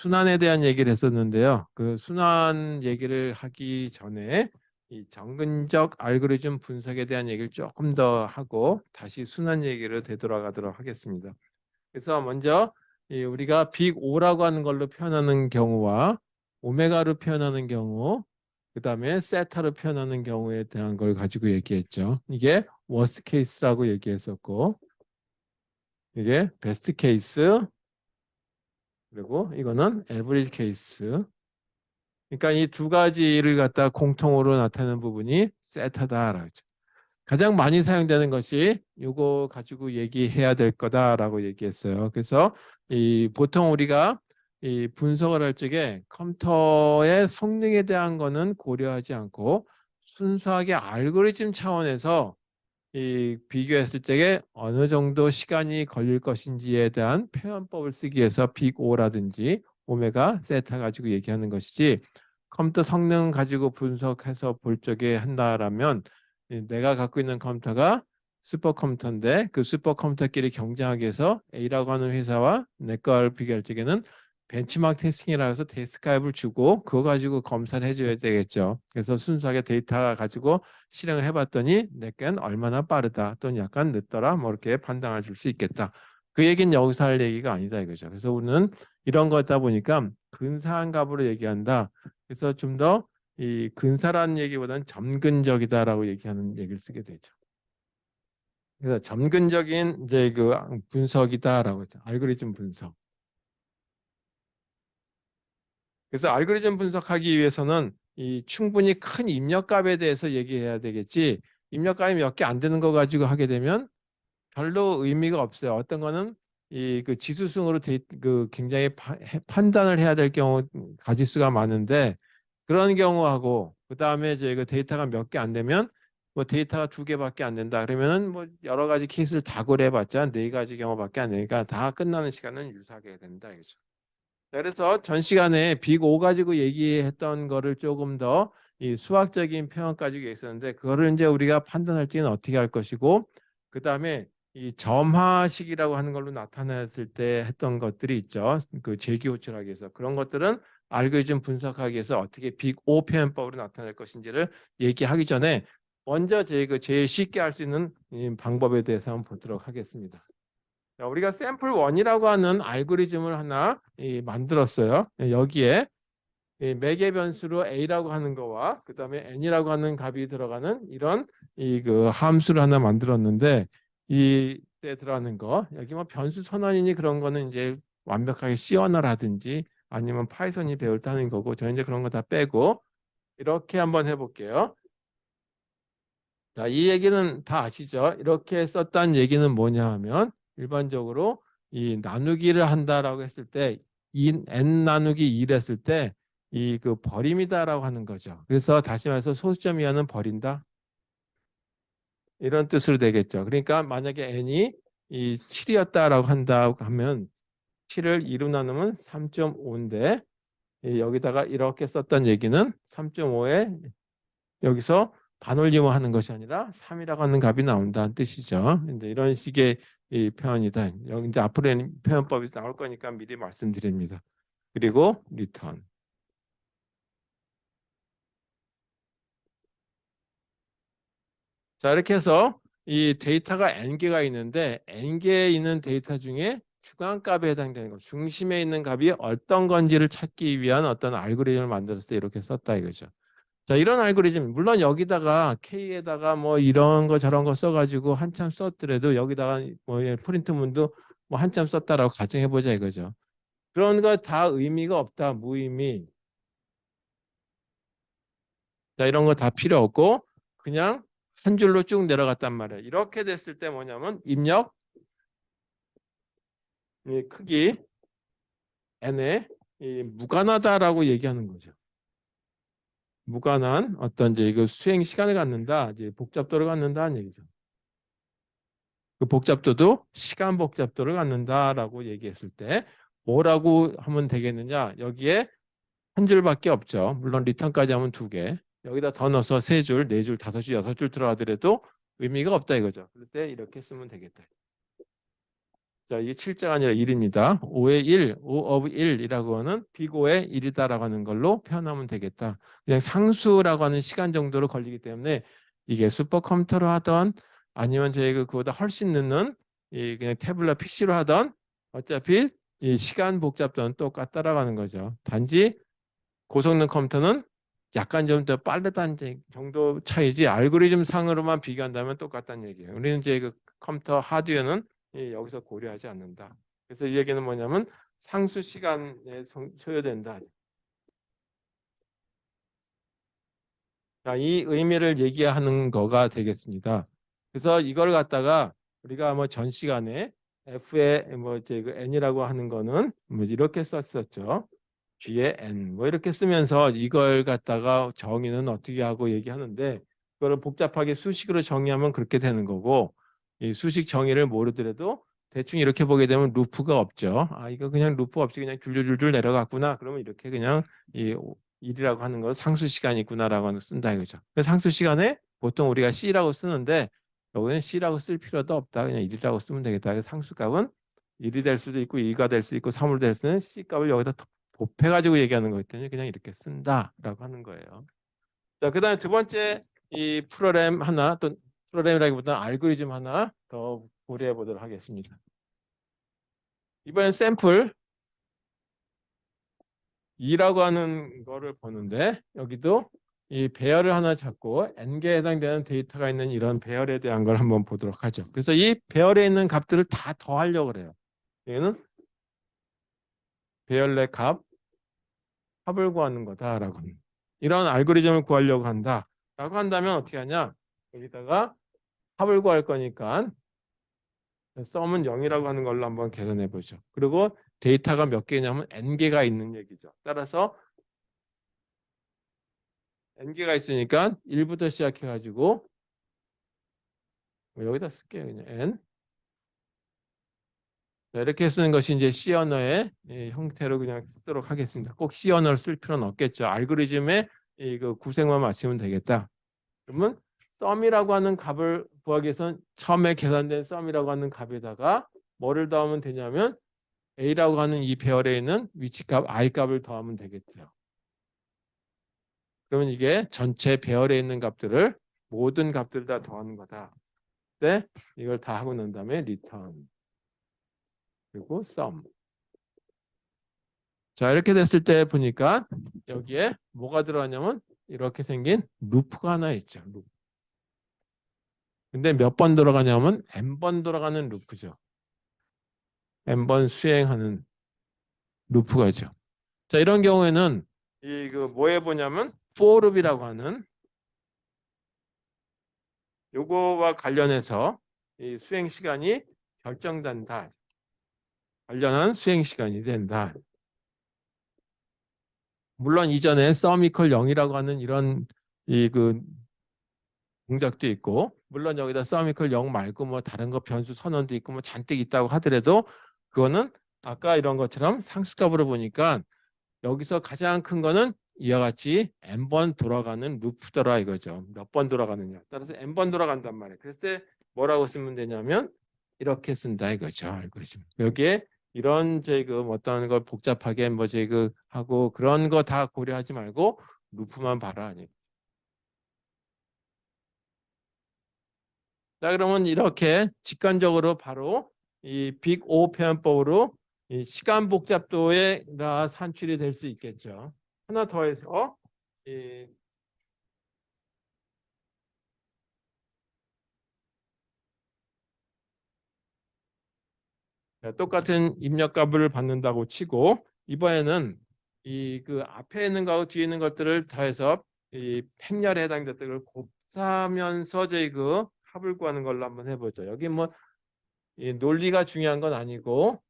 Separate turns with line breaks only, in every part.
순환에 대한 얘기를 했었는데요. 그 순환 얘기를 하기 전에 이 점근적 알고리즘 분석에 대한 얘기를 조금 더 하고 다시 순환 얘기를 되돌아가도록 하겠습니다. 그래서 먼저 우리가 빅 O라고 하는 걸로 표현하는 경우와 오메가로 표현하는 경우, 그 다음에 세타로 표현하는 경우에 대한 걸 가지고 얘기했죠. 이게 워스트 케이스라고 얘기했었고, 이게 베스트 케이스, 그리고 이거는 에브리지 케이스. 그러니까 이 두 가지를 갖다 공통으로 나타내는 부분이 세타다라고 했죠. 가장 많이 사용되는 것이 이거 가지고 얘기해야 될 거다라고 얘기했어요. 그래서 이 보통 우리가 이 분석을 할 적에 컴퓨터의 성능에 대한 거는 고려하지 않고 순수하게 알고리즘 차원에서 이 비교했을 적에 어느 정도 시간이 걸릴 것인지에 대한 표현법을 쓰기 위해서 빅 O라든지 오메가, 세타 가지고 얘기하는 것이지, 컴퓨터 성능 가지고 분석해서 볼 적에 한다라면 내가 갖고 있는 컴퓨터가 슈퍼컴퓨터인데 그 슈퍼컴퓨터끼리 경쟁하기 위해서 A라고 하는 회사와 내 걸 비교할 적에는 벤치마크 테스팅이라고 해서 데스크탑을 주고 그거 가지고 검사를 해줘야 되겠죠. 그래서 순수하게 데이터 가지고 실행을 해봤더니 내 건 얼마나 빠르다 또는 약간 늦더라 뭐 이렇게 판단을 줄 수 있겠다. 그 얘기는 여기서 할 얘기가 아니다 이거죠. 그래서 우리는 이런 거다 보니까 근사한 값으로 얘기한다. 그래서 좀 더 이 근사라는 얘기보다는 점근적이다라고 얘기하는 얘기를 쓰게 되죠. 그래서 점근적인 이제 그 분석이다라고 했죠. 알고리즘 분석. 그래서 알고리즘 분석하기 위해서는 이 충분히 큰 입력값에 대해서 얘기해야 되겠지. 입력값이 몇 개 안 되는 거 가지고 하게 되면 별로 의미가 없어요. 어떤 거는 이 그 지수승으로 그 굉장히 판단을 해야 될 경우 가지수가 많은데 그런 경우하고 그 다음에 그 데이터가 몇 개 안 되면 뭐 데이터가 2개밖에 안 된다 그러면은 뭐 여러 가지 케이스를 다 고려해봤자 4가지 경우밖에 안 되니까 다 끝나는 시간은 유사하게 된다 이거죠. 그래서 전 시간에 빅 O 가지고 얘기했던 거를 조금 더 이 수학적인 표현 가지고 있었는데 그거를 이제 우리가 판단할 때는 어떻게 할 것이고 그 다음에 이 점화식이라고 하는 걸로 나타냈을 때 했던 것들이 있죠. 그 재기호출하기 위해서 그런 것들은 알고리즘 분석하기 위해서 어떻게 빅 O 표현법으로 나타낼 것인지를 얘기하기 전에 먼저 제일 쉽게 할 수 있는 이 방법에 대해서 한번 보도록 하겠습니다. 우리가 샘플 1이라고 하는 알고리즘을 하나 만들었어요. 여기에 매개 변수로 A라고 하는 거와 그 다음에 N이라고 하는 값이 들어가는 이런 그 함수를 하나 만들었는데 이때 들어가는 거 여기 뭐 변수 선언이니 그런 거는 이제 완벽하게 C 언어라든지 아니면 파이썬이 배울 때 하는 거고 저는 이제 그런 거 다 빼고 이렇게 한번 해볼게요. 자, 이 얘기는 다 아시죠? 이렇게 썼다는 얘기는 뭐냐 하면 일반적으로 이 나누기를 한다라고 했을 때 n 나누기 1 했을 때 이 그 버림이다라고 하는 거죠. 그래서 다시 말해서 소수점 이하는 버린다. 이런 뜻으로 되겠죠. 그러니까 만약에 n이 이 7이었다라고 한다고 하면 7을 2로 나누면 3.5인데 여기다가 이렇게 썼던 얘기는 3.5에 여기서 반올림을 하는 것이 아니라 3이라고 하는 값이 나온다는 뜻이죠. 이제 이런 식의 이 표현이다. 여기 이제 앞으로는 표현법이 나올 거니까 미리 말씀드립니다. 그리고 리턴. 자, 이렇게 해서 이 데이터가 n개가 있는데 n개에 있는 데이터 중에 주관값에 해당되는 것, 중심에 있는 값이 어떤 건지를 찾기 위한 어떤 알고리즘을 만들었을 때 이렇게 썼다 이거죠. 자, 이런 알고리즘 물론 여기다가 K에다가 뭐 이런 거 저런 거 써가지고 한참 썼더라도 여기다가 뭐 프린트 문도 뭐 한참 썼다라고 가정해 보자 이거죠. 그런 거 다 의미가 없다, 무의미. 자, 이런 거 다 필요 없고 그냥 한 줄로 쭉 내려갔단 말이에요. 이렇게 됐을 때 뭐냐면 입력 크기 n에 무관하다라고 얘기하는 거죠. 무관한 어떤 이제 이거 수행 시간을 갖는다, 이제 복잡도를 갖는다는 얘기죠. 그 복잡도도 시간 복잡도를 갖는다라고 얘기했을 때 뭐라고 하면 되겠느냐? 여기에 한 줄밖에 없죠. 물론 리턴까지 하면 2개. 여기다 더 넣어서 3줄, 4줄, 5줄, 6줄 들어가더라도 의미가 없다 이거죠. 그럴 때 이렇게 쓰면 되겠다. 자, 이게 7자가 아니라 1입니다. 5의 1, 5 of 1이라고 하는 빅5의 1이다라고 하는 걸로 표현하면 되겠다. 그냥 상수라고 하는 시간 정도로 걸리기 때문에 이게 슈퍼컴퓨터로 하던 아니면 저희가 그보다 훨씬 늦는 이 그냥 태블릿 PC로 하던 어차피 이 시간 복잡도는 똑같다라고 하는 거죠. 단지 고성능 컴퓨터는 약간 좀 더 빠르다는 정도 차이지 알고리즘 상으로만 비교한다면 똑같다는 얘기예요. 우리는 이제 그 컴퓨터 하드웨어는 여기서 고려하지 않는다. 그래서 이 얘기는 뭐냐면 상수 시간에 소요된다. 자, 이 의미를 얘기하는 거가 되겠습니다. 그래서 이걸 갖다가 우리가 뭐 전 시간에 F의 뭐 이제 그 N이라고 하는 거는 뭐 이렇게 썼었죠. G의 N 뭐 이렇게 쓰면서 이걸 갖다가 정의는 어떻게 하고 얘기하는데 그거를 복잡하게 수식으로 정의하면 그렇게 되는 거고 이 수식 정의를 모르더라도 대충 이렇게 보게 되면 루프가 없죠. 아 이거 그냥 루프 없이 그냥 줄줄줄줄 내려갔구나. 그러면 이렇게 그냥 이 일이라고 하는 걸 상수 시간이 있구나라고 쓴다 이거죠. 상수 시간에 보통 우리가 C라고 쓰는데 여기는 C라고 쓸 필요도 없다. 그냥 1이라고 쓰면 되겠다. 상수값은 1이 될 수도 있고 2가 될 수 있고 3으로 될 수는 C값을 여기다 곱해가지고 얘기하는 거기 때문에 그냥 이렇게 쓴다라고 하는 거예요. 자, 그다음에 두 번째 이 프로그램 하나 또 프로그램이라기보다는 알고리즘 하나 더 고려해 보도록 하겠습니다. 이번엔 샘플 2라고 하는 거를 보는데 여기도 이 배열을 하나 잡고 n개에 해당되는 데이터가 있는 이런 배열에 대한 걸 한번 보도록 하죠. 그래서 이 배열에 있는 값들을 다 더하려고 그래요. 얘는 배열의 합을 구하는 거다라고 합니다. 이런 알고리즘을 구하려고 한다라고 한다면 어떻게 하냐? 여기다가 합을 구할 거니까 썸은 0이라고 하는 걸로 한번 계산해 보죠. 그리고 데이터가 몇 개냐면 n개가 있는 얘기죠. 따라서 n개가 있으니까 1부터 시작해 가지고 여기다 쓸게요. 그냥 n. 자, 이렇게 쓰는 것이 이제 C 언어의 형태로 그냥 쓰도록 하겠습니다. 꼭 C 언어를 쓸 필요는 없겠죠. 알고리즘의 그 구색만 맞추면 되겠다. 그러면 썸이라고 하는 값을 구하기 위해서는 처음에 계산된 썸이라고 하는 값에다가 뭐를 더하면 되냐면 A라고 하는 이 배열에 있는 위치값 I 값을 더하면 되겠죠. 그러면 이게 전체 배열에 있는 값들을 모든 값들을 다 더하는 거다. 네, 이걸 다 하고 난 다음에 return 그리고 sum. 자, 이렇게 됐을 때 보니까 여기에 뭐가 들어가냐면 이렇게 생긴 루프가 하나 있죠. 루프. 근데 몇 번 들어가냐면 n번 들어가는 루프죠. n번 수행하는 루프가 있죠. 자, 이런 경우에는 이 그 뭐 해보냐면 for loop이라고 하는 요거와 관련해서 이 수행 시간이 결정된다. 관련한 수행 시간이 된다. 물론 이전에 sum equal 0이라고 하는 이런 이 그 동작도 있고 물론 여기다 sum equal 0 말고 뭐 다른 거 변수 선언도 있고 뭐 잔뜩 있다고 하더라도 그거는 아까 이런 것처럼 상수값으로 보니까 여기서 가장 큰 거는 이와 같이 n번 돌아가는 루프더라 이거죠. 몇 번 돌아가느냐. 따라서 n번 돌아간단 말이에요. 그랬을 때 뭐라고 쓰면 되냐면 이렇게 쓴다 이거죠. 알고리즘. 여기에 이런 제그 어떤 걸 복잡하게 뭐 제그 하고 그런 거 다 고려하지 말고 루프만 봐라. 자, 그러면 이렇게 직관적으로 바로 이 빅 O 표현법으로 이 시간 복잡도가 산출이 될 수 있겠죠. 하나 더 해서 이 똑같은 입력값을 받는다고 치고 이번에는 이 그 앞에 있는 거하고 뒤에 있는 것들을 더해서 이 팽렬에 해당되는 것들을 곱하면서 저희 그 합을 구하는 걸로 한번 해보죠. 여기 뭐 이 논리가 중요한 건 아니고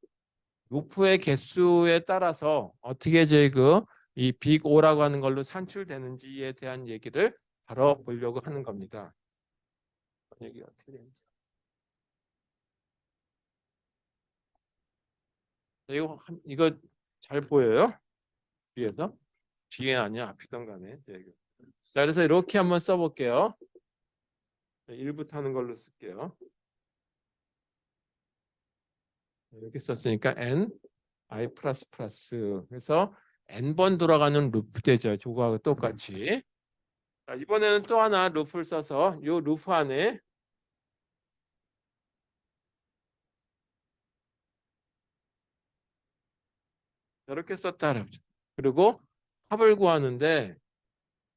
루프의 개수에 따라서 어떻게 저희 그이 빅 O라고 하는 걸로 산출되는지에 대한 얘기를 다뤄보려고 하는 겁니다. 여기 어떻게 되는지. 이거 잘 보여요? 뒤에서? 뒤에 아니야 앞이던 간에. 자, 그래서 이렇게 한번 써볼게요. 1부터 하는 걸로 쓸게요. 이렇게 썼으니까 n i 플러스 플러스. 그래서 n번 돌아가는 루프 되죠. 저거하고 똑같이. 자, 이번에는 또 하나 루프를 써서 이 루프 안에 이렇게 썼다. 그리고 합을 구하는데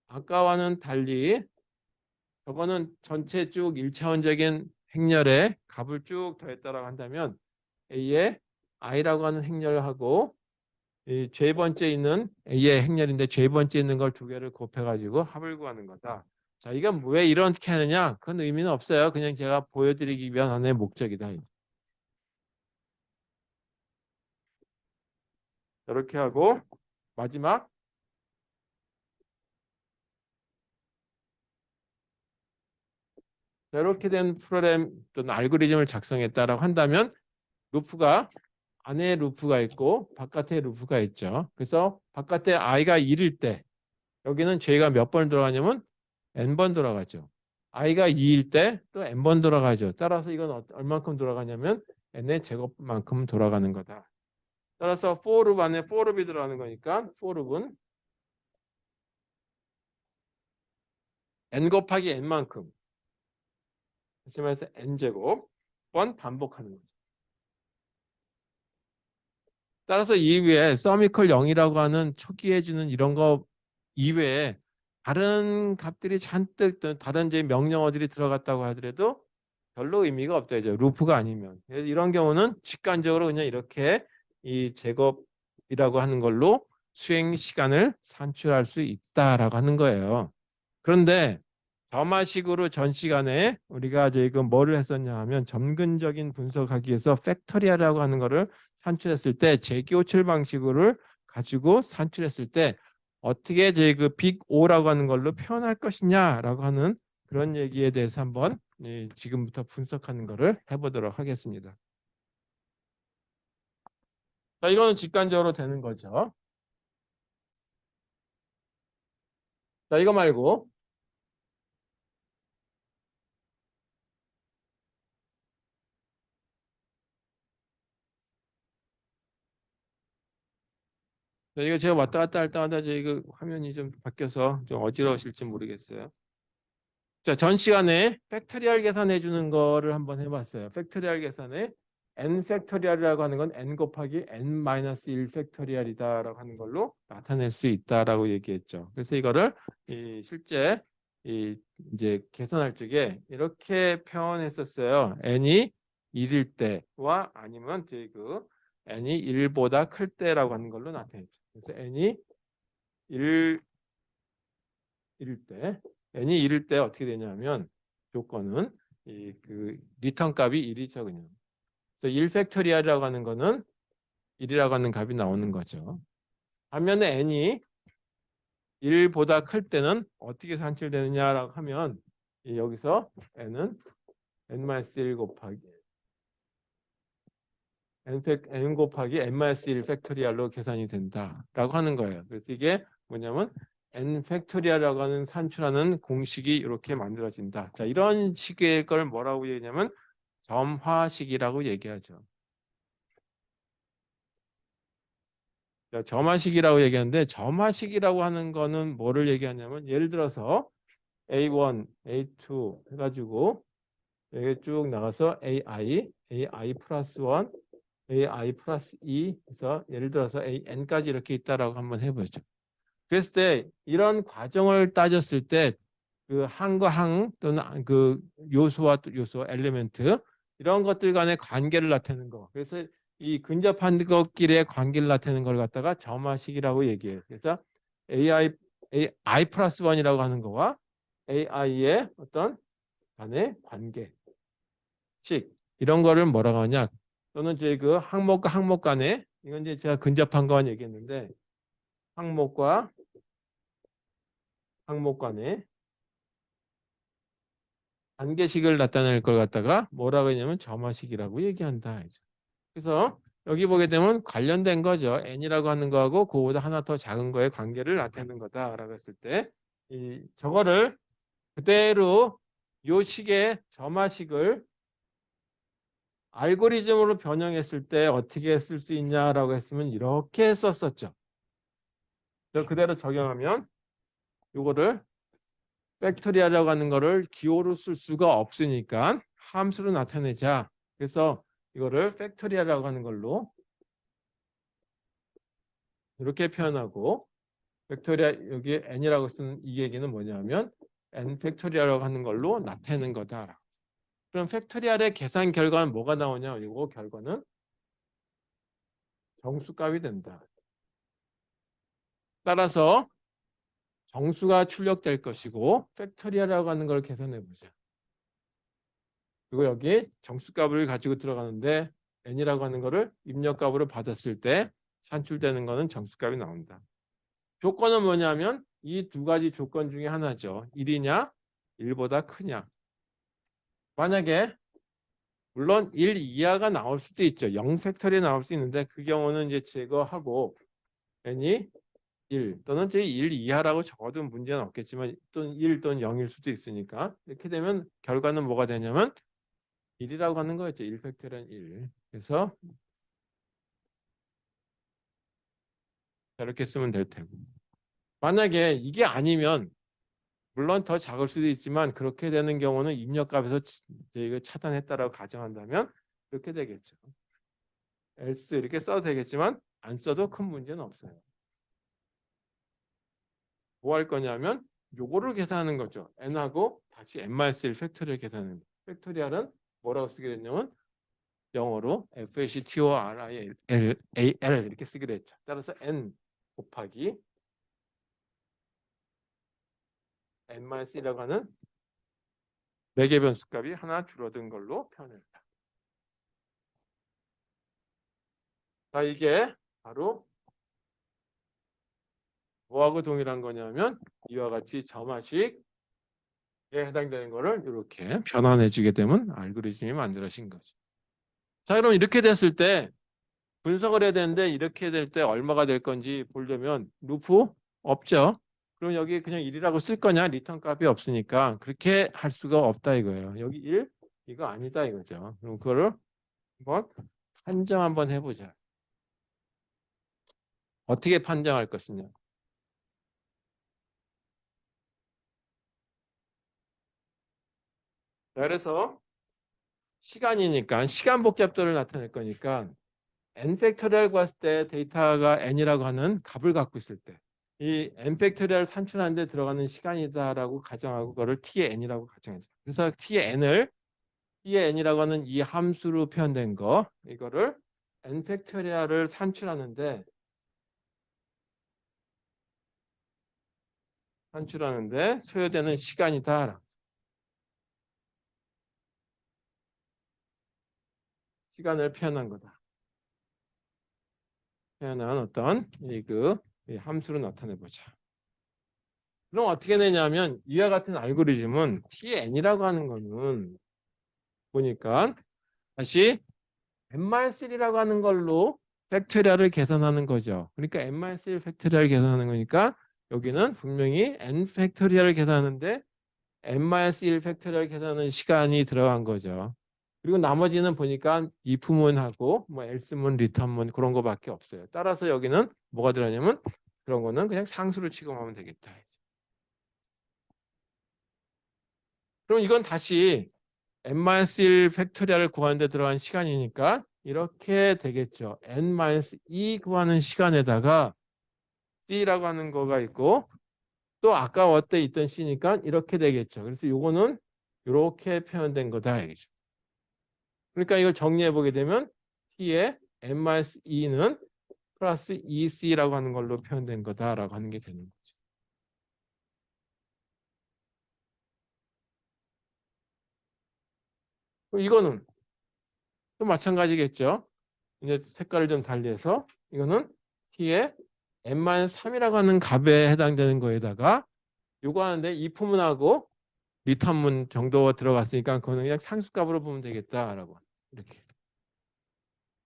아까와는 달리 저거는 전체 쭉 1차원적인 행렬에 값을 쭉 더했다라고 한다면 A에 I라고 하는 행렬을 하고 이 J번째 있는 A의 행렬인데 J번째 있는 걸 두 개를 곱해가지고 합을 구하는 거다. 자, 이건 왜 이렇게 하느냐? 그건 의미는 없어요. 그냥 제가 보여드리기 위한 하나의 목적이다. 이렇게 하고 마지막 이렇게 된 프로그램 또는 알고리즘을 작성했다라고 한다면 루프가 안에 루프가 있고 바깥에 루프가 있죠. 그래서 바깥에 i가 1일 때 여기는 j가 몇 번 들어가냐면 n번 들어가죠. i가 2일 때 또 n번 들어가죠. 따라서 이건 얼만큼 돌아가냐면 n의 제곱만큼 돌아가는 거다. 따라서 for loop 안에 for loop이 들어가는 거니까 for loop은 n 곱하기 n만큼 다시 말해서 n제곱 번 반복하는 거죠. 따라서 이외에 서미컬 0이라고 하는 초기에 주는 이런 거 이외에 다른 값들이 잔뜩 다른 이제 명령어들이 들어갔다고 하더라도 별로 의미가 없다 이제 루프가 아니면 이런 경우는 직관적으로 그냥 이렇게 이 제곱이라고 하는 걸로 수행 시간을 산출할 수 있다라고 하는 거예요. 그런데 점화식으로 전 시간에 우리가 지금 뭐를 했었냐 하면 점근적인 분석하기 위해서 팩토리얼이라고 하는 거를 산출했을 때 재교출 방식을 가지고 산출했을 때 어떻게 저희 그 빅 O라고 하는 걸로 표현할 것이냐라고 하는 그런 얘기에 대해서 한번 지금부터 분석하는 거를 해보도록 하겠습니다. 자, 이거는 직관적으로 되는 거죠. 자, 이거 말고 자, 이거 제가 왔다 갔다 할 때마다 저희 그 화면이 좀 바뀌어서 좀 어지러우실지 모르겠어요. 자, 전 시간에 팩토리얼 계산해 주는 거를 한번 해봤어요. 팩토리얼 계산에 n 팩토리얼이라고 하는 건 n 곱하기 n-1 팩토리얼이다라고 하는 걸로 나타낼 수 있다라고 얘기했죠. 그래서 이거를 실제 이제 계산할 적에 이렇게 표현했었어요. n이 1일 때와 아니면 그 n이 1보다 클 때라고 하는 걸로 나타냈죠. 그래서 n이 1 1일 때 n이 1일 때 어떻게 되냐면 조건은 그 리턴 값이 1이 적으냐. 그래서 1 팩토리얼이라고 하는 거는 1이라고 하는 값이 나오는 거죠. 반면에 n이 1보다 클 때는 어떻게 산출되느냐라고 하면 여기서 n은 n-1 곱하기 n 곱하기 n-1 팩토리얼로 계산이 된다라고 하는 거예요. 그래서 이게 뭐냐면 n 팩토리얼이라고 하는 산출하는 공식이 이렇게 만들어진다. 자, 이런 식의 걸 뭐라고 얘기하냐면 점화식이라고 얘기하죠. 자, 점화식이라고 얘기하는데 점화식이라고 하는 거는 뭐를 얘기하냐면 예를 들어서 A1, A2 해가지고 여기 쭉 나가서 AI 플러스 1, AI 플러스 2 해서 예를 들어서 AN까지 이렇게 있다라고 한번 해보죠. 그랬을 때 이런 과정을 따졌을 때 그 항과 항 또는 그 요소와 또 요소 엘리멘트 이런 것들 간의 관계를 나타내는 거. 그래서 이 근접한 것끼리의 관계를 나타내는 걸 갖다가 점화식이라고 얘기해요. 그래서 AI 플러스 1이라고 하는 거와 AI의 어떤 간의 관계식 이런 거를 뭐라고 하냐 또는 이제 그 항목과 항목 간에 이건 이제 제가 근접한 거만 얘기했는데 항목과 항목 간에 관계식을 나타낼 걸 갖다가 뭐라고 했냐면 점화식이라고 얘기한다. 그래서 여기 보게 되면 관련된 거죠. n이라고 하는 거하고 그거보다 하나 더 작은 거의 관계를 나타내는 거다라고 했을 때 저거를 그대로 요 식의 점화식을 알고리즘으로 변형했을 때 어떻게 쓸 수 있냐라고 했으면 이렇게 썼었죠. 그대로 적용하면 이거를 팩토리얼이라고 하는 거를 기호로 쓸 수가 없으니까 함수로 나타내자. 그래서 이거를 팩토리얼이라고 하는 걸로 이렇게 표현하고, 팩토리얼 여기 n이라고 쓴 이 얘기는 뭐냐면 n 팩토리얼이라고 하는 걸로 나타내는 거다. 그럼 팩토리얼의 계산 결과는 뭐가 나오냐? 이거 결과는 정수값이 된다. 따라서 정수가 출력될 것이고 팩토리얼이라고 하는 걸 계산해 보자. 그리고 여기 정수값을 가지고 들어가는데 n이라고 하는 거를 입력값으로 받았을 때 산출되는 거는 정수값이 나온다. 조건은 뭐냐면 이 두 가지 조건 중에 하나죠. 1이냐 1보다 크냐. 만약에 물론 1 이하가 나올 수도 있죠. 0 팩토리 나올 수 있는데 그 경우는 이제 제거하고 n이 1 또는 1 이하라고 적어도 문제는 없겠지만 또는 1 또는 0일 수도 있으니까 이렇게 되면 결과는 뭐가 되냐면 1이라고 하는 거였죠. 1 팩토리는 1. 그래서 이렇게 쓰면 될 테고. 만약에 이게 아니면 물론 더 작을 수도 있지만 그렇게 되는 경우는 입력값에서 이거 차단했다라고 가정한다면 이렇게 되겠죠. else 이렇게 써도 되겠지만 안 써도 큰 문제는 없어요. 뭐 할 거냐면 요거를 계산하는 거죠. n하고 다시 n-1 팩토리얼 계산하는 거예요. 팩토리얼은 뭐라고 쓰게 됐냐면 영어로 factorial 이렇게 쓰기로 했죠. 따라서 n 곱하기 n-1이라고 하는 매개 변수값이 하나 줄어든 걸로 표현합니다. 자, 이게 바로 뭐하고 동일한 거냐면 이와 같이 점화식에 해당되는 거를 이렇게 변환해 주게 되면 알고리즘이 만들어진 거죠. 자, 그럼 이렇게 됐을 때 분석을 해야 되는데 이렇게 될 때 얼마가 될 건지 보려면 루프 없죠. 그럼 여기 그냥 1이라고 쓸 거냐? 리턴 값이 없으니까 그렇게 할 수가 없다 이거예요. 여기 1 이거 아니다 이거죠. 그럼 그거를 한번 판정 한번 해보자. 어떻게 판정할 것이냐? 그래서 시간이니까 시간 복잡도를 나타낼 거니까 n 팩토리얼 구했을 때 데이터가 n이라고 하는 값을 갖고 있을 때 이 n 팩토리얼 산출하는 데 들어가는 시간이다라고 가정하고 그거를 t의 n이라고 가정하죠. 그래서 t의 n이라고 하는 이 함수로 표현된 거 이거를 n 팩토리얼을 산출하는데 소요되는 시간이다. 시간을 표현한 거다. 표현한 어떤 이 함수로 나타내 보자. 그럼 어떻게 되냐면 이와 같은 알고리즘은 tn이라고 하는 거는 보니까 다시 n-3라고 하는 걸로 팩토리얼을 계산하는 거죠. 그러니까 n-3 팩토리얼 계산하는 거니까 여기는 분명히 n 팩토리얼을 계산하는데 n-1 팩토리얼 계산하는 시간이 들어간 거죠. 그리고 나머지는 보니까 if문하고 뭐 else문, return문 그런 거밖에 없어요. 따라서 여기는 뭐가 들어가냐면 그런 거는 그냥 상수를 취급하면 되겠다. 그럼 이건 다시 n-1 팩토리얼을 구하는 데 들어간 시간이니까 이렇게 되겠죠. n-2 구하는 시간에다가 c라고 하는 거가 있고 또 아까 어때 있던 c니까 이렇게 되겠죠. 그래서 요거는 이렇게 표현된 거다 얘기죠. 그러니까 이걸 정리해 보게 되면 t의 n-2는 플러스 2c라고 하는 걸로 표현된 거다라고 하는 게 되는 거죠. 이거는 또 마찬가지겠죠. 이제 색깔을 좀 달리해서 이거는 t의 n-3이라고 하는 값에 해당되는 거에다가 요거 하는데 if문하고 리턴문 정도가 들어갔으니까 그거는 그냥 상수값으로 보면 되겠다라고 이렇게.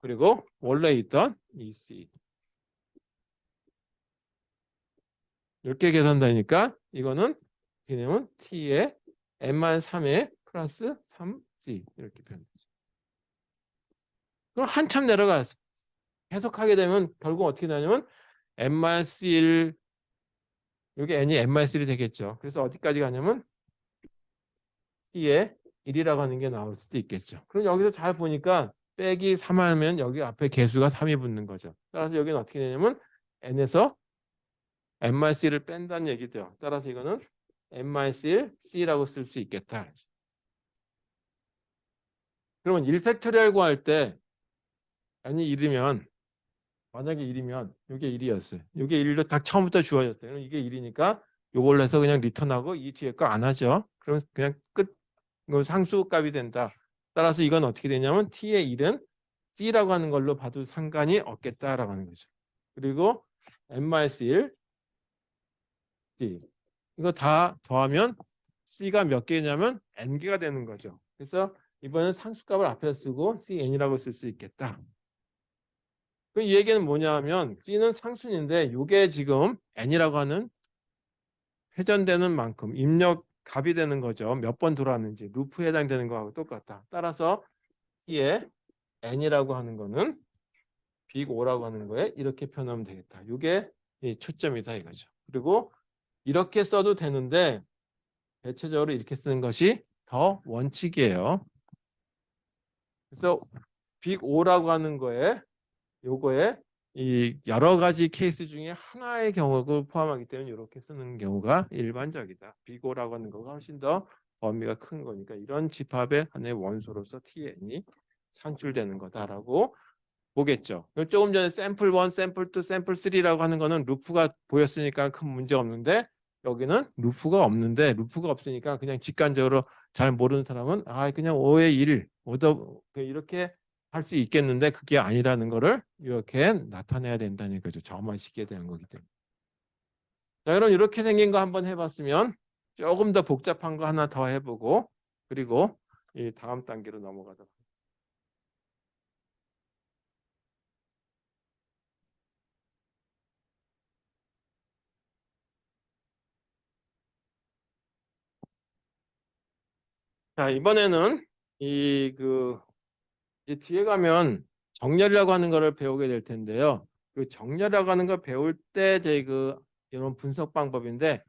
그리고 원래 있던 EC 이렇게 계산되니까 이거는 개념은 t의 n-3에 플러스 3c 이렇게 표현되죠. 그럼 한참 내려가. 해석하게 되면 결국 어떻게 되냐면 n-1 여기 n이 n-1이 되겠죠. 그래서 어디까지 가냐면 t에 1이라고 하는 게 나올 수도 있겠죠. 그럼 여기서 잘 보니까 빼기 3 하면 여기 앞에 개수가 3이 붙는 거죠. 따라서 여기는 어떻게 되냐면 n에서 n-1을 뺀다는 얘기죠. 따라서 이거는 n-1 c라고 쓸 수 있겠다. 그러면 1팩토리얼 구할 때 n이 1이면 만약에 1이면 이게 1이었어요. 이게 1로 딱 처음부터 주어졌어요. 그럼 이게 1이니까 이걸로 해서 그냥 리턴하고 이 뒤에 거 안 하죠. 그럼 그냥 끝. 이건 상수값이 된다. 따라서 이건 어떻게 되냐면 t의 1은 c라고 하는 걸로 봐도 상관이 없겠다라고 하는 거죠. 그리고 n-1 c 이거 다 더하면 c가 몇 개냐면 n개가 되는 거죠. 그래서 이번엔 상수값을 앞에 쓰고 cn이라고 쓸 수 있겠다. 그럼 이 얘기는 뭐냐면 c는 상수인데 이게 지금 n이라고 하는 회전되는 만큼 입력 값이 되는 거죠. 몇 번 돌아왔는지 루프에 해당되는 거하고 똑같다. 따라서 t의 n이라고 하는 거는 빅 O라고 하는 거에 이렇게 표현하면 되겠다. 이게 초점이다 이거죠. 그리고 이렇게 써도 되는데 대체적으로 이렇게 쓰는 것이 더 원칙이에요. 그래서 빅 O라고 하는 거에 요거에 이 여러 가지 케이스 중에 하나의 경우를 포함하기 때문에 이렇게 쓰는 경우가 일반적이다. 빅 O라고 하는 거가 훨씬 더 범위가 큰 거니까 이런 집합의 하나의 원소로서 TN이 산출되는 거다라고 보겠죠. 조금 전에 샘플 1, 샘플 2, 샘플 3라고 하는 거는 루프가 보였으니까 큰 문제 없는데 여기는 루프가 없는데 루프가 없으니까 그냥 직관적으로 잘 모르는 사람은 그냥 5의 1, 5더 이렇게 할 수 있겠는데 그게 아니라는 거를 이렇게 나타내야 된다는 거죠. 점화식에 대한 거기 때문에. 자, 그럼 이렇게 생긴 거 한번 해봤으면 조금 더 복잡한 거 하나 더 해보고 그리고 이 다음 단계로 넘어가도록. 자, 이번에는 이제 뒤에 가면 정렬이라고 하는 거를 배우게 될 텐데요. 그 정렬이라고 하는 걸 배울 때 저희 이런 분석 방법인데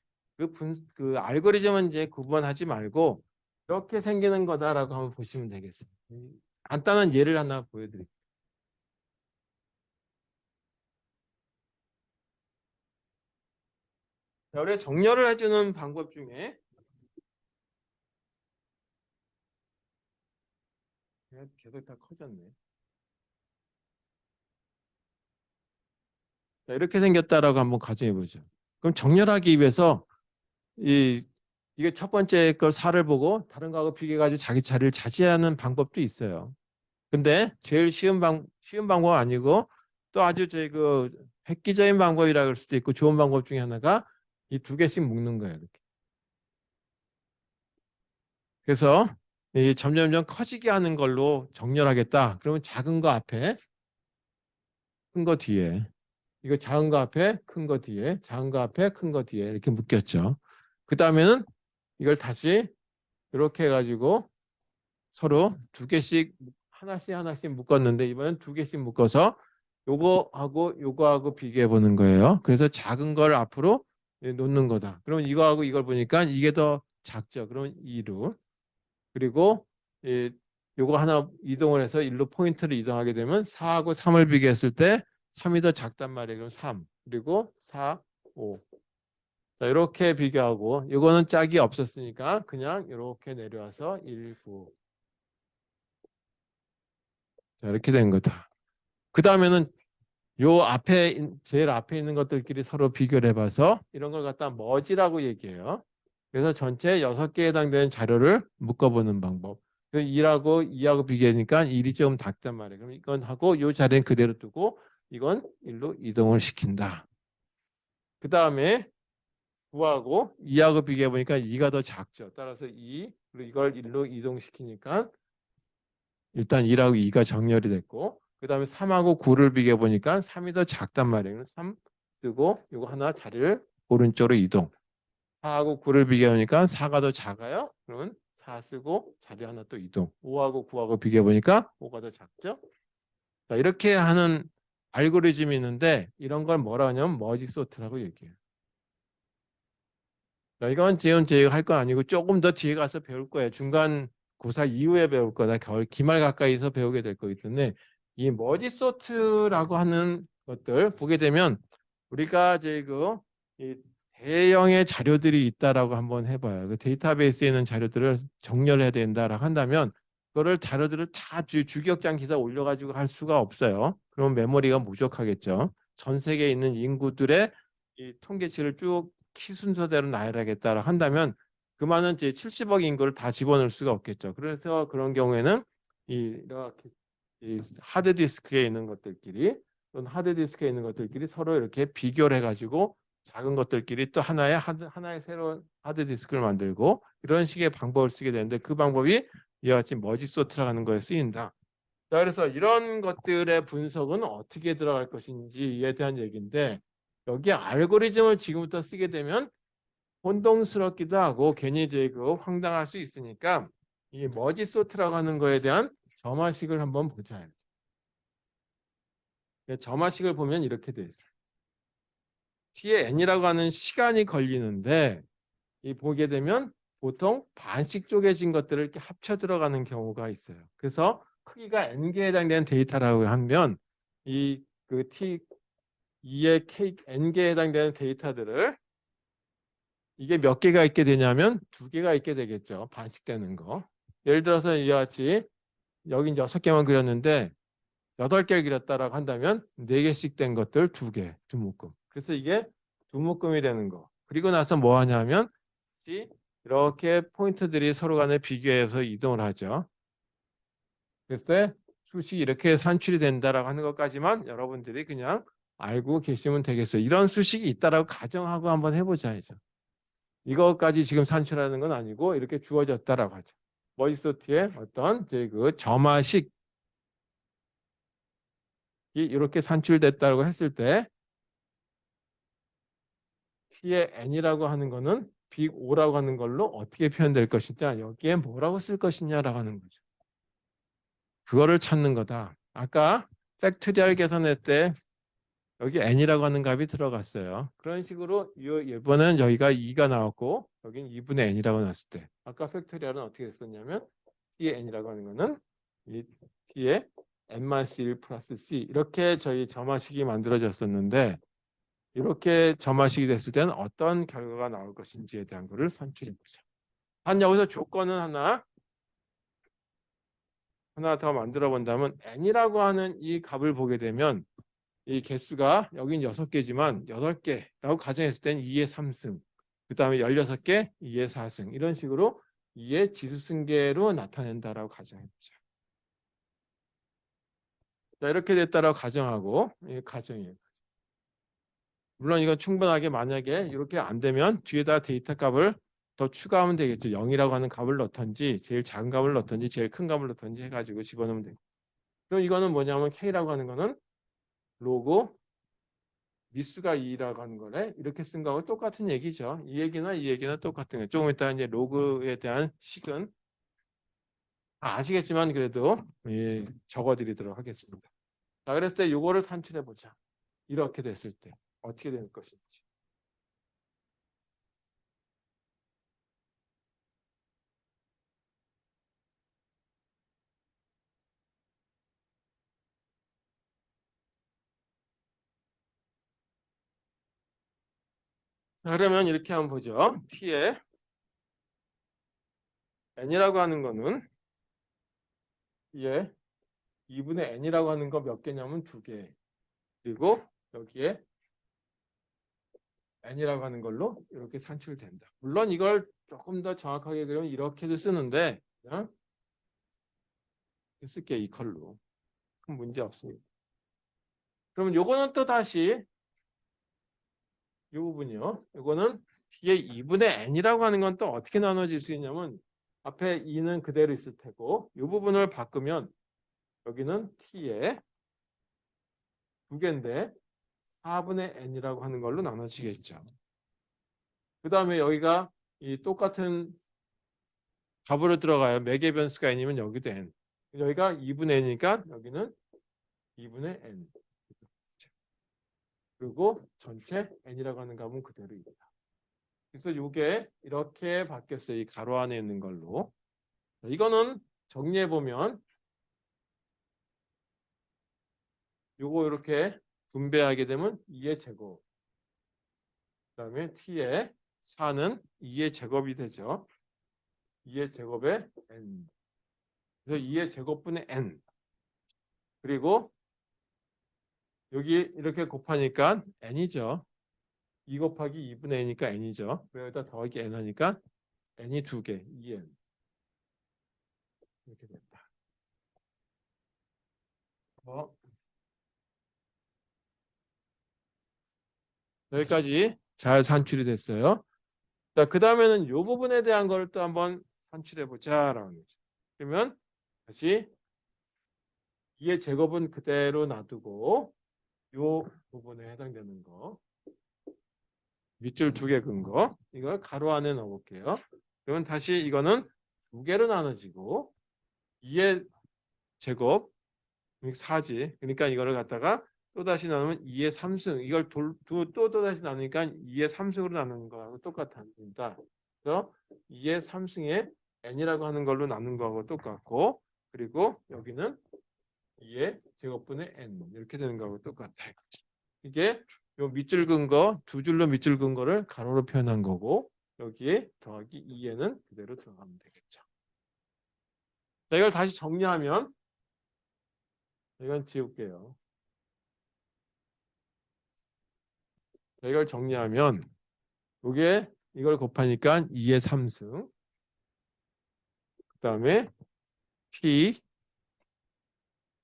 그 알고리즘은 이제 구분하지 말고 이렇게 생기는 거다라고 한번 보시면 되겠어요. 간단한 예를 하나 보여드릴게요. 자, 우리가 정렬을 해주는 방법 중에 계속 다 커졌네. 자, 이렇게 생겼다라고 한번 가정해 보죠. 그럼 정렬하기 위해서 이게 첫 번째 걸 사를 보고 다른 거하고 비교해가지고 자기 자리를 차지하는 방법도 있어요. 근데 제일 쉬운 방법 아니고 또 아주 획기적인 방법이라 할 수도 있고 좋은 방법 중에 하나가 이 두 개씩 묶는 거예요. 이렇게. 그래서 이 점점점 커지게 하는 걸로 정렬하겠다. 그러면 작은 거 앞에 큰 거 뒤에 이거 작은 거 앞에 큰 거 뒤에 작은 거 앞에 큰 거 뒤에 이렇게 묶였죠. 그 다음에는 이걸 다시 이렇게 해가지고 서로 두 개씩 하나씩 묶었는데 이번엔 두 개씩 묶어서 요거하고 비교해 보는 거예요. 그래서 작은 걸 앞으로 놓는 거다. 그러면 이거하고 이걸 보니까 이게 더 작죠. 그러면 2로 그리고 요거 하나 이동을 해서 1로 포인트를 이동하게 되면 4하고 3을 비교했을 때 3이 더 작단 말이에요. 그럼 3 그리고 4, 5 자, 이렇게 비교하고 이거는 짝이 없었으니까 그냥 이렇게 내려와서 1, 9 자, 이렇게 된 거다. 그 다음에는 요 앞에 제일 앞에 있는 것들끼리 서로 비교를 해봐서 이런 걸 갖다 머지라고 얘기해요. 그래서 전체 6개에 해당되는 자료를 묶어보는 방법. 1하고 2하고 비교하니까 1이 조금 작단 말이에요. 그럼 이건 하고 요 자리는 그대로 두고 이건 1로 이동을 시킨다. 그 다음에 9하고 2하고 비교해 보니까 2가 더 작죠. 따라서 2 그리고 이걸 1로 이동시키니까 일단 1하고 2가 정렬이 됐고 그 다음에 3하고 9를 비교해 보니까 3이 더 작단 말이에요. 3 뜨고 이거 하나 자리를 오른쪽으로 이동. 4하고 9를 비교하니까 4가 더 작아요. 그러면 4 쓰고 자리 하나 또 이동. 5하고 9하고 비교해 보니까 5가 더 작죠. 자, 이렇게 하는 알고리즘이 있는데 이런 걸 뭐라 하냐면 머지 소트라고 얘기해요. 자, 이건 지금 제가 할 건 아니고 조금 더 뒤에 가서 배울 거예요. 중간 고사 이후에 배울 거다. 겨울 기말 가까이서 배우게 될 거기 때문에 이 머지 소트라고 하는 것들 보게 되면 우리가 이제 이 대형의 자료들이 있다라고 한번 해봐요. 그 데이터베이스에 있는 자료들을 정렬해야 된다라고 한다면 그거를 자료들을 다 주기억장 기사 올려가지고 할 수가 없어요. 그러면 메모리가 부족하겠죠. 전 세계에 있는 인구들의 이 통계치를 쭉 키 순서대로 나열하겠다라 한다면 그만은 이제 70억 인구를 다 집어넣을 수가 없겠죠. 그래서 그런 경우에는 이렇게 이 하드디스크에 있는 것들끼리 또는 하드디스크에 있는 것들끼리 서로 이렇게 비교를 해가지고 작은 것들끼리 또 하나의 새로운 하드디스크를 만들고 이런 식의 방법을 쓰게 되는데 그 방법이 이와 같이 머지 소트라고 하는 거에 쓰인다. 자, 그래서 이런 것들의 분석은 어떻게 들어갈 것인지에 대한 얘기인데 여기에 알고리즘을 지금부터 쓰게 되면 혼동스럽기도 하고 괜히 이제 황당할 수 있으니까 이 머지 소트라고 하는 거에 대한 점화식을 한번 보자. 점화식을 보면 이렇게 돼 있어요. t의 n이라고 하는 시간이 걸리는데 이 보게 되면 보통 반씩 쪼개진 것들을 이렇게 합쳐 들어가는 경우가 있어요. 그래서 크기가 n개에 해당되는 데이터라고 하면 이 그 t 2의 k n개에 해당되는 데이터들을 이게 몇 개가 있게 되냐면 두 개가 있게 되겠죠. 반씩되는 거. 예를 들어서 이와 같이 여긴 6개만 그렸는데 8개를 그렸다라고 한다면 4개씩 된 것들 2개, 두 묶음. 그래서 이게 두 묶음이 되는 거. 그리고 나서 뭐 하냐면 이렇게 포인트들이 서로 간에 비교해서 이동을 하죠. 그래서 수식이 이렇게 산출이 된다라고 하는 것까지만 여러분들이 그냥 알고 계시면 되겠어요. 이런 수식이 있다라고 가정하고 한번 해보자죠. 이것까지 지금 산출하는 건 아니고 이렇게 주어졌다라고 하죠. 머지소트의 어떤 그 점화식이 이렇게 산출됐다고 했을 때 t의 n이라고 하는 거는 빅 O라고 하는 걸로 어떻게 표현될 것이냐 여기에 뭐라고 쓸 것이냐라고 하는 거죠. 그거를 찾는 거다. 아까 팩토리얼 계산할 때 여기 n이라고 하는 값이 들어갔어요. 그런 식으로 이번에는 여기가 2가 나왔고 여기는 2분의 n이라고 나왔을 때 아까 팩토리얼은 어떻게 했었냐면 t의 n이라고 하는 거는 이 t의 n-1 플러스 c 이렇게 저희 점화식이 만들어졌었는데 이렇게 점화식이 됐을 때는 어떤 결과가 나올 것인지에 대한 것을 산출해 보자. 한 여기서 조건은 하나 더 만들어 본다면 n이라고 하는 이 값을 보게 되면 이 개수가 여긴 6개지만 8개라고 가정했을 때는 2의 3승 그 다음에 16개 2의 4승 이런 식으로 2의 지수승계로 나타낸다라고 가정해보자. 자, 이렇게 됐다라고 가정하고 이 가정이에요. 물론 이건 충분하게 만약에 이렇게 안 되면 뒤에다 데이터 값을 더 추가하면 되겠죠. 0이라고 하는 값을 넣던지 제일 작은 값을 넣던지 제일 큰 값을 넣던지 해가지고 집어넣으면 되고. 그럼 이거는 뭐냐면 K라고 하는 거는 로그 미수가 2라고 하는 거네. 이렇게 쓴 거하고 똑같은 얘기죠. 이 얘기나 똑같은 거예요. 조금 이따 이제 로그에 대한 식은 아시겠지만 그래도 적어드리도록 하겠습니다. 자, 그랬을 때 요거를 산출해 보자. 이렇게 됐을 때 어떻게 될 것인지. 자, 그러면 이렇게 한번 보죠. t의 n이라고 하는 거는 예, 2분의 n이라고 하는 거 몇 개냐면 2개. 그리고 여기에 n이라고 하는 걸로 이렇게 산출된다. 물론 이걸 조금 더 정확하게 그리면 이렇게도 쓰는데 그냥 쓸게 이 컬로. 큰 문제 없습니다. 그러면 요거는 또 다시 이 부분이요. 요거는 뒤에 2분의 n이라고 하는 건 또 어떻게 나눠질 수 있냐면 앞에 2는 그대로 있을 테고 이 부분을 바꾸면 여기는 t의 2개인데 4분의 n이라고 하는 걸로 나눠지겠죠. 그 다음에 여기가 이 똑같은 값으로 들어가요. 매개 변수가 n이면 여기도 n. 여기가 2분의 n이니까 여기는 2분의 n. 그리고 전체 n이라고 하는 값은 그대로 있다. 그래서 이게 이렇게 바뀌었어요. 이 가로 안에 있는 걸로. 이거는 정리해 보면 요거 이렇게 분배하게 되면 2의 제곱. 그다음에 t의 4는 2의 제곱이 되죠. 2의 제곱에 n. 그래서 2의 제곱분의 n. 그리고 여기 이렇게 곱하니까 n이죠. 2 곱하기 2분의 n이니까 n이죠. 여기다 더하기 n 하니까 n이 2개, 2n. 이렇게 된다. 여기까지 잘 산출이 됐어요. 자, 그 다음에는 이 부분에 대한 걸 또 한번 산출해 보자라는 거죠. 그러면 다시 2의 제곱은 그대로 놔두고 이 부분에 해당되는 거 밑줄 2개 근 거 이걸 가로 안에 넣어볼게요. 그러면 다시 이거는 2개로 나눠지고 2의 제곱 4지. 그러니까 이거를 갖다가 또 다시 나누면 2의 3승. 이걸 또 다시 나누니까 2의 3승으로 나누는 거하고 똑같습니다. 그래서 2의 3승에 n이라고 하는 걸로 나눈 거하고 똑같고 그리고 여기는 2의 제곱분의 n 이렇게 되는 거하고 똑같아요. 이게 요 밑줄 근 거, 두 줄로 밑줄 근 거를 가로로 표현한 거고 여기에 더하기 2에는 그대로 들어가면 되겠죠. 자, 이걸 다시 정리하면 이건 지울게요. 자, 이걸 정리하면 이게 이걸 곱하니까 2의 3승 그 다음에 t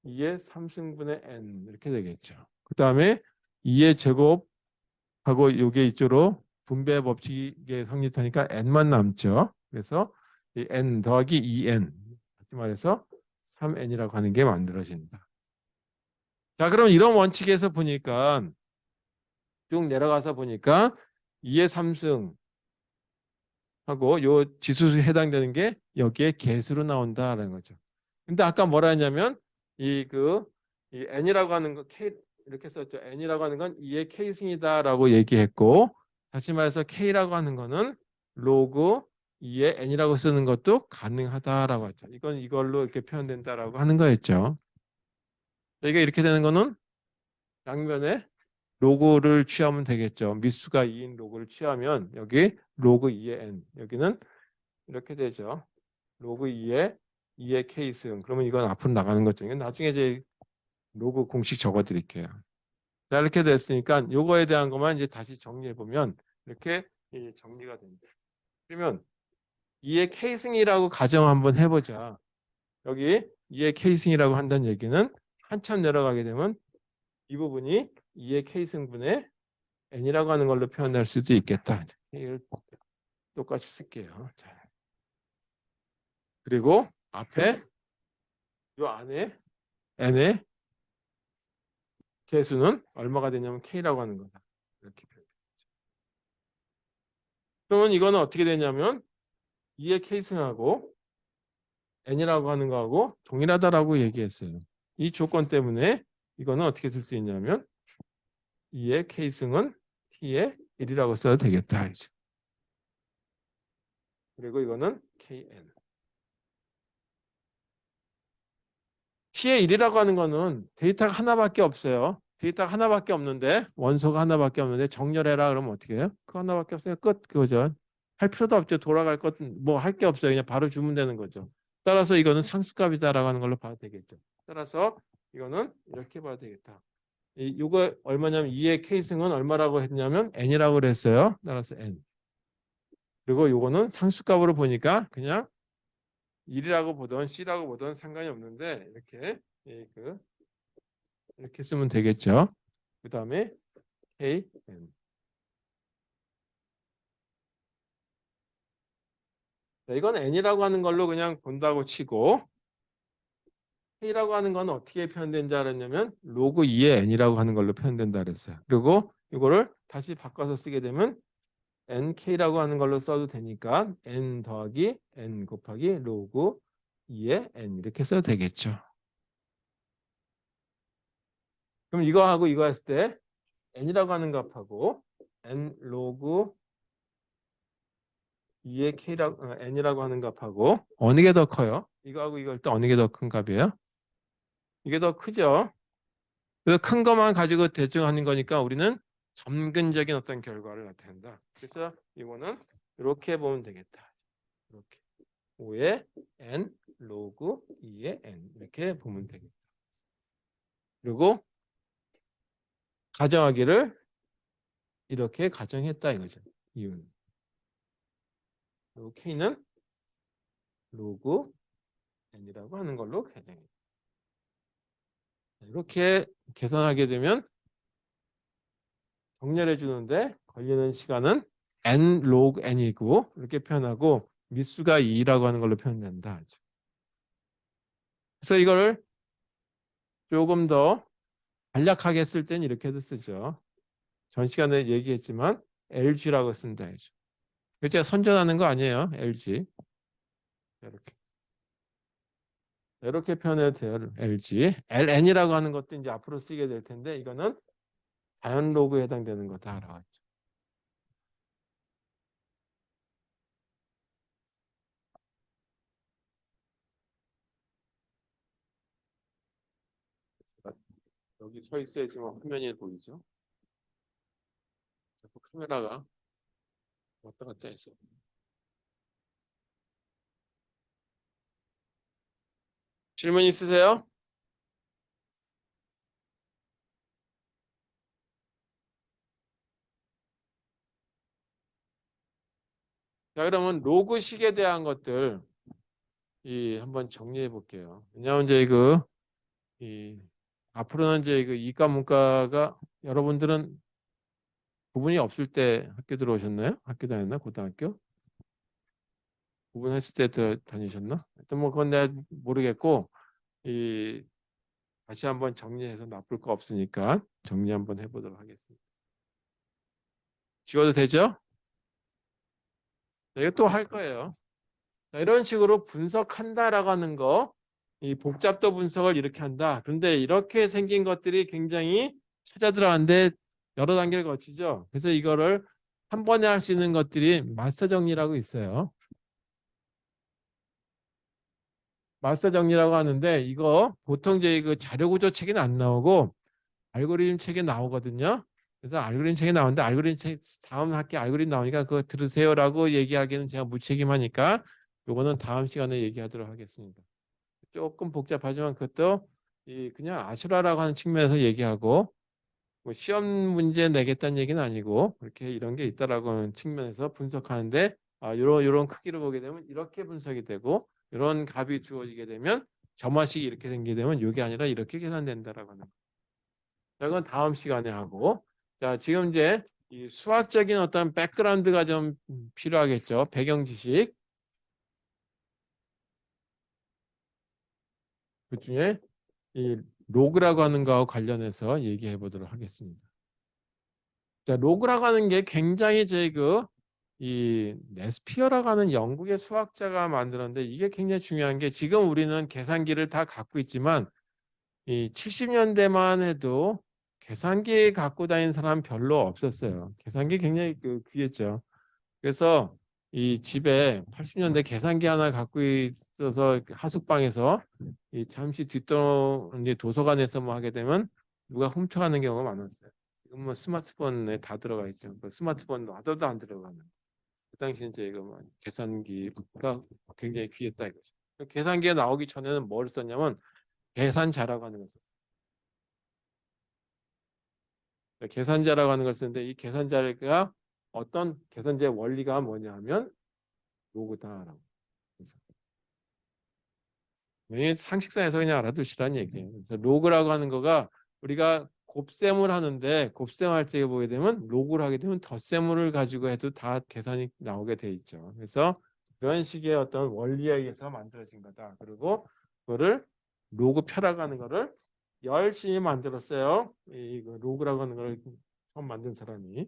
2의 3승분의 n 이렇게 되겠죠. 그 다음에 2의 제곱하고 이게 이쪽으로 분배 법칙에 성립하니까 n만 남죠. 그래서 이 n 더하기 2n 다시 말해서 3n이라고 하는 게 만들어진다. 자, 그럼 이런 원칙에서 보니까 쭉 내려가서 보니까 2의 3승 하고 요 지수에 해당되는 게 여기에 개수로 나온다라는 거죠. 근데 아까 뭐라 했냐면 이 n이라고 하는 거 k 이렇게 썼죠. n이라고 하는 건 2의 k승이다라고 얘기했고 다시 말해서 k라고 하는 거는 로그 2의 n이라고 쓰는 것도 가능하다라고 했죠. 이건 이걸로 이렇게 표현된다라고 하는 거였죠. 이게 이렇게 되는 거는 양면에 로그를 취하면 되겠죠. 미수가 2인 로그를 취하면 여기 로그 2의 n 여기는 이렇게 되죠. 로그 2의 k승. 그러면 이건 앞으로 나가는 거죠. 이건 나중에 이제 로그 공식 적어 드릴게요. 자, 이렇게 됐으니까 요거에 대한 것만 이제 다시 정리해 보면 이렇게 정리가 된다. 그러면 2의 k승이라고 가정 한번 해보자. 여기 2의 k승이라고 한다는 얘기는 한참 내려가게 되면 이 부분이 2의 k승분의 n이라고 하는 걸로 표현할 수도 있겠다. 이걸 똑같이 쓸게요. 자. 그리고 앞에 요 안에 n의 개수는 얼마가 되냐면 k라고 하는 거다. 이렇게 표현해요. 그러면 이거는 어떻게 되냐면 2의 k승하고 n이라고 하는 거하고 동일하다라고 얘기했어요. 이 조건 때문에 이거는 어떻게 쓸 수 있냐면 2의 k승은 t의 1이라고 써도 되겠다. 그리고 이거는 kn. t의 1이라고 하는 거는 데이터가 하나밖에 없어요. 데이터가 하나밖에 없는데 원소가 하나밖에 없는데 정렬해라 그러면 어떻게 해요? 그거 하나밖에 없어요. 끝. 그거죠. 할 필요도 없죠. 돌아갈 것 뭐 할 게 없어요. 그냥 바로 주면 되는 거죠. 따라서 이거는 상수값이다라고 하는 걸로 봐도 되겠죠. 따라서 이거는 이렇게 봐도 되겠다. 이거 얼마냐면 2의 k승은 얼마라고 했냐면 n이라고 그랬어요. 따라서 n. 그리고 이거는 상수값으로 보니까 그냥 1이라고 보던 C라고 보던 상관이 없는데 이렇게 쓰면 되겠죠. 그 다음에 KN. 자, 이건 N이라고 하는 걸로 그냥 본다고 치고 K라고 하는 건 어떻게 표현된지 알았냐면 로그 2의 N이라고 하는 걸로 표현된다 그랬어요. 그리고 이거를 다시 바꿔서 쓰게 되면 NK라고 하는 걸로 써도 되니까 N 더하기 N 곱하기 로그 2의 N 이렇게 써도 되겠죠. 그럼 이거하고 이거 했을 때 n이라고 하는 값하고 n 로그 2의 n이라고 하는 값하고 어느 게 더 커요? 이거하고 이거 일단 어느 게 더 큰 값이에요? 이게 더 크죠? 그래서 큰 것만 가지고 대충 하는 거니까 우리는 점근적인 어떤 결과를 나타낸다. 그래서 이거는 이렇게 보면 되겠다. 이렇게 5의 n 로그 2의 n 이렇게 보면 되겠다. 그리고 가정하기를 이렇게 가정했다 이거죠. 이유는. 그리고 k는 로그 n이라고 하는 걸로 가정해. 이렇게 계산하게 되면 정렬해 주는데 걸리는 시간은 n log n이고 이렇게 표현하고 미수가 2라고 하는 걸로 표현된다. 그래서 이거를 조금 더 간략하게 쓸 때는 이렇게도 쓰죠. 전 시간에 얘기했지만 LG라고 쓴다. 제가 선전하는 거 아니에요. LG. 이렇게 표현해도 돼요. LG. LN이라고 하는 것도 이제 앞으로 쓰게 될 텐데 이거는 자연 로그에 해당되는 거다 알아왔죠. 여기 서 있어야지만 화면이 보이죠. 자꾸 카메라가 왔다 갔다 해서. 질문 있으세요? 자, 그러면 로그식에 대한 것들 한번 정리해 볼게요. 왜냐하면 이제 이 앞으로는 이제 이과 문과가 여러분들은 구분이 없을 때 학교 들어오셨나요? 학교 다녔나? 고등학교? 구분했을 때 다니셨나? 하여튼 뭐 그건 내가 모르겠고 이 다시 한번 정리해서 나쁠 거 없으니까 정리 한번 해보도록 하겠습니다. 지워도 되죠? 자, 이거 또 할 거예요. 자, 이런 식으로 분석한다라고 하는 거, 이 복잡도 분석을 이렇게 한다. 그런데 이렇게 생긴 것들이 굉장히 찾아 들어가는데 여러 단계를 거치죠. 그래서 이거를 한 번에 할 수 있는 것들이 마스터 정리라고 있어요. 마스터 정리라고 하는데 이거 보통 이제 자료 구조 책에는 안 나오고 알고리즘 책에 나오거든요. 그래서 알고리즘 책에 나오는데 알고리즘 책 다음 학기 알고리즘 나오니까 그거 들으세요라고 얘기하기는 제가 무책임하니까 요거는 다음 시간에 얘기하도록 하겠습니다. 조금 복잡하지만 그것도 그냥 아슈라라고 하는 측면에서 얘기하고 뭐 시험 문제 내겠다는 얘기는 아니고 이렇게 이런 게 있다라고 하는 측면에서 분석하는데 요런 크기를 보게 되면 이렇게 분석이 되고 이런 값이 주어지게 되면 점화식이 이렇게 생기게 되면 이게 아니라 이렇게 계산된다라고 하는 거. 이건 다음 시간에 하고 자 지금 이제 이 수학적인 어떤 백그라운드가 좀 필요하겠죠. 배경 지식 그중에 이 로그라고 하는 거와 관련해서 얘기해 보도록 하겠습니다. 자, 로그라고 하는 게 굉장히 이 네스피어라고 하는 영국의 수학자가 만들었는데 이게 굉장히 중요한 게 지금 우리는 계산기를 다 갖고 있지만 이 70년대만 해도 계산기 갖고 다니는 사람 별로 없었어요. 계산기 굉장히 귀했죠. 그래서 이 집에 80년대 계산기 하나 갖고 있어서 하숙방에서 이 잠시 뒷돈 도서관에서 뭐 하게 되면 누가 훔쳐가는 경우가 많았어요. 지금 뭐 스마트폰에 다 들어가 있어요. 그 스마트폰도 하나도 안 들어가는. 그 당시 이제 이거 뭐 계산기가 굉장히 귀했다 이거죠. 계산기가 나오기 전에는 뭘 썼냐면 계산자라고 하는 걸 썼어요. 계산자라고 하는 걸 쓰는데 이 계산자가 어떤 계산자의 원리가 뭐냐 하면 로그다라고. 상식선에서 그냥 알아두시라는 얘기예요. 그래서 로그라고 하는 거가 우리가 곱셈을 하는데 곱셈할 때 보게 되면 로그를 하게 되면 덧셈을 가지고 해도 다 계산이 나오게 돼 있죠. 그래서 그런 식의 어떤 원리에 의해서 만들어진 거다. 그리고 그거를 로그표라고 하는 거를 열심히 만들었어요. 이거 로그라고 하는 걸 처음 만든 사람이.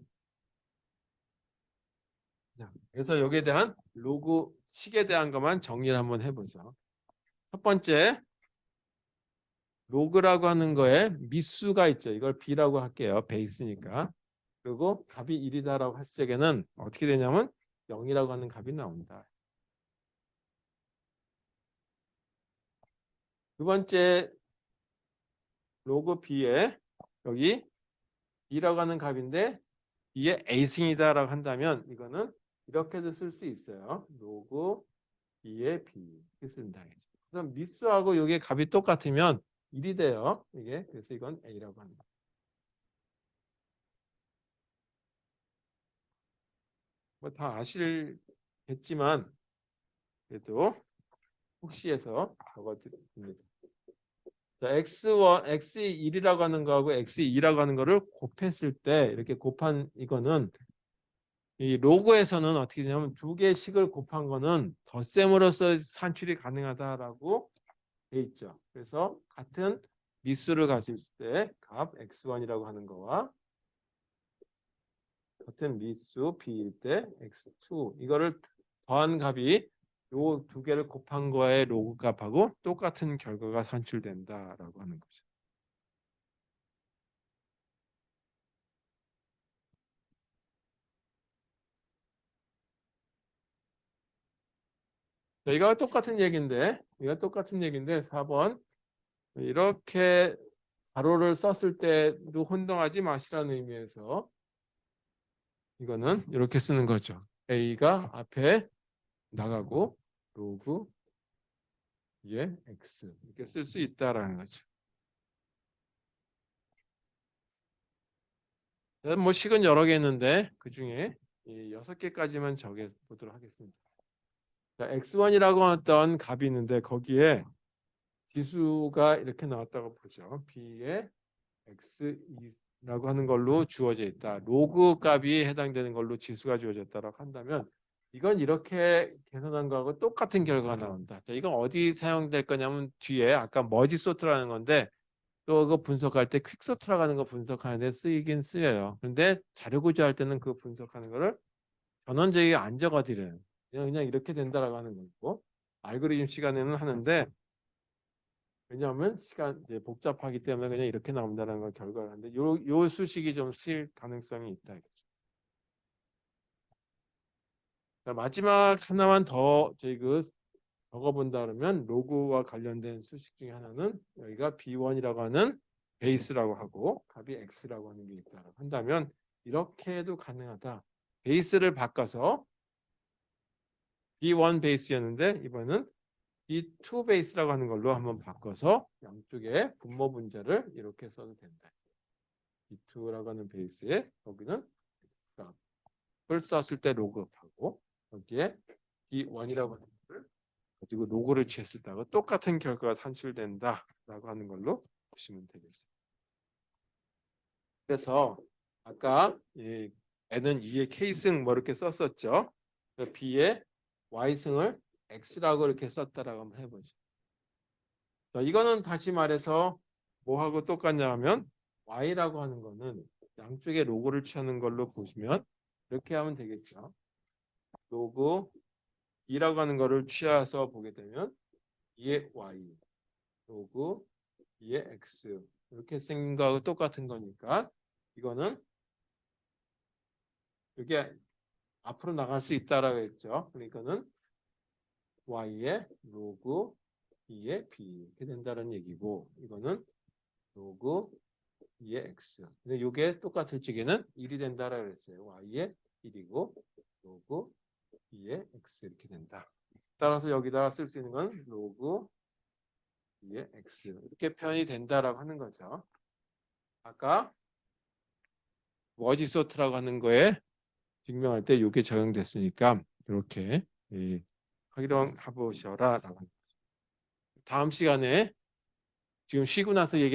그래서 여기에 대한 로그식에 대한 것만 정리를 한번 해보죠. 첫 번째 로그라고 하는 거에 미수가 있죠. 이걸 b라고 할게요. 베이스니까. 그리고 값이 1이다라고 했을 적에는 어떻게 되냐면 0이라고 하는 값이 나온다. 두 번째 로그 b에 여기 b라고 하는 값인데 b의 a승이다라고 한다면 이거는 이렇게도 쓸 수 있어요. 로그 b의 b 이렇게 쓴다. 그럼 미수하고 이게 값이 똑같으면 1이 돼요. 이게 그래서 이건 a라고 합니다. 뭐 다 아시겠지만 그래도 혹시 해서 적어드립니다. 자, x1, x1이라고 하는 거하고 x2라고 하는 거를 곱했을 때 이렇게 곱한 이거는 이 로그에서는 어떻게 되냐면 두 개의 식을 곱한 거는 덧셈으로써 산출이 가능하다라고 돼 있죠. 그래서 같은 미수를 가질 때 값 x1이라고 하는 거와 같은 미수 b일 때 x2 이거를 더한 값이 요 두 개를 곱한 거의 로그 값하고 똑같은 결과가 산출된다라고 하는 거죠. 이거 똑같은 얘기인데 이거 똑같은 얘기인데 4번 이렇게 가로를 썼을 때도 혼동하지 마시라는 의미에서 이거는 이렇게 쓰는 거죠. a가 앞에 나가고 로그 예 x 이렇게 쓸 수 있다라는 거죠. 뭐 식은 여러 개 있는데 그 중에 6개까지만 적어 보도록 하겠습니다. 자, x1이라고 했던 값이 있는데 거기에 지수가 이렇게 나왔다고 보죠. b의 x2라고 하는 걸로 주어져 있다. 로그 값이 해당되는 걸로 지수가 주어졌다고 한다면 이건 이렇게 계산한 거하고 똑같은 결과가 나온다. 자, 이건 어디 사용될 거냐면 뒤에 아까 머지 소트라는 건데 또 그거 분석할 때 퀵소트라고 하는 거 분석하는데 쓰이긴 쓰여요. 근데 자료 구조할 때는 그 분석하는 거를 전원적이게 안 적어드려요. 그냥 이렇게 된다라고 하는 거고 알고리즘 시간에는 하는데 왜냐하면 시간 이제 복잡하기 때문에 그냥 이렇게 나온다는 걸 결과를 하는데 요 수식이 좀 쓰일 가능성이 있다. 자, 마지막 하나만 더 저희 그 적어본다 그러면 로그와 관련된 수식 중에 하나는 여기가 B1이라고 하는 베이스라고 하고 값이 X라고 하는 게 있다고 한다면 이렇게 해도 가능하다. 베이스를 바꿔서 B1 베이스였는데 이번은 B2 베이스라고 하는 걸로 한번 바꿔서 양쪽에 분모 분자를 이렇게 써도 된다. B2라고 하는 베이스에 여기는 값을 썼을 때 로그하고 여기에 B1이라고 하는 것을 가지고 로그를 취했을 때하고 똑같은 결과가 산출된다라고 하는 걸로 보시면 되겠습니다. 그래서 아까 n은 2의 k승 뭐 이렇게 썼었죠. b의 y승을 x라고 이렇게 썼다라고 한번 해보죠. 자, 이거는 다시 말해서 뭐하고 똑같냐 하면 y라고 하는 거는 양쪽에 로그를 취하는 걸로 보시면 이렇게 하면 되겠죠. 로그 2라고 하는 거를 취해서 보게 되면 2의 y 로그 2의 x 이렇게 생긴 거하고 똑같은 거니까 이거는 이게 앞으로 나갈 수 있다라고 했죠. 그러니까는 y의 로그 2의 b 이렇게 된다는 얘기고 이거는 로그 2의 x. 근데 이게 똑같을 적에는 1이 된다라고 했어요. y의 1이고 로그 2의 x 이렇게 된다. 따라서 여기다가 쓸 수 있는 건 로그 2의 x 이렇게 표현이 된다라고 하는 거죠. 아까 워지소트라고 하는 거에 증명할 때 이게 적용됐으니까 이렇게 확인해 보셔라라고. 다음 시간에 지금 쉬고 나서 얘기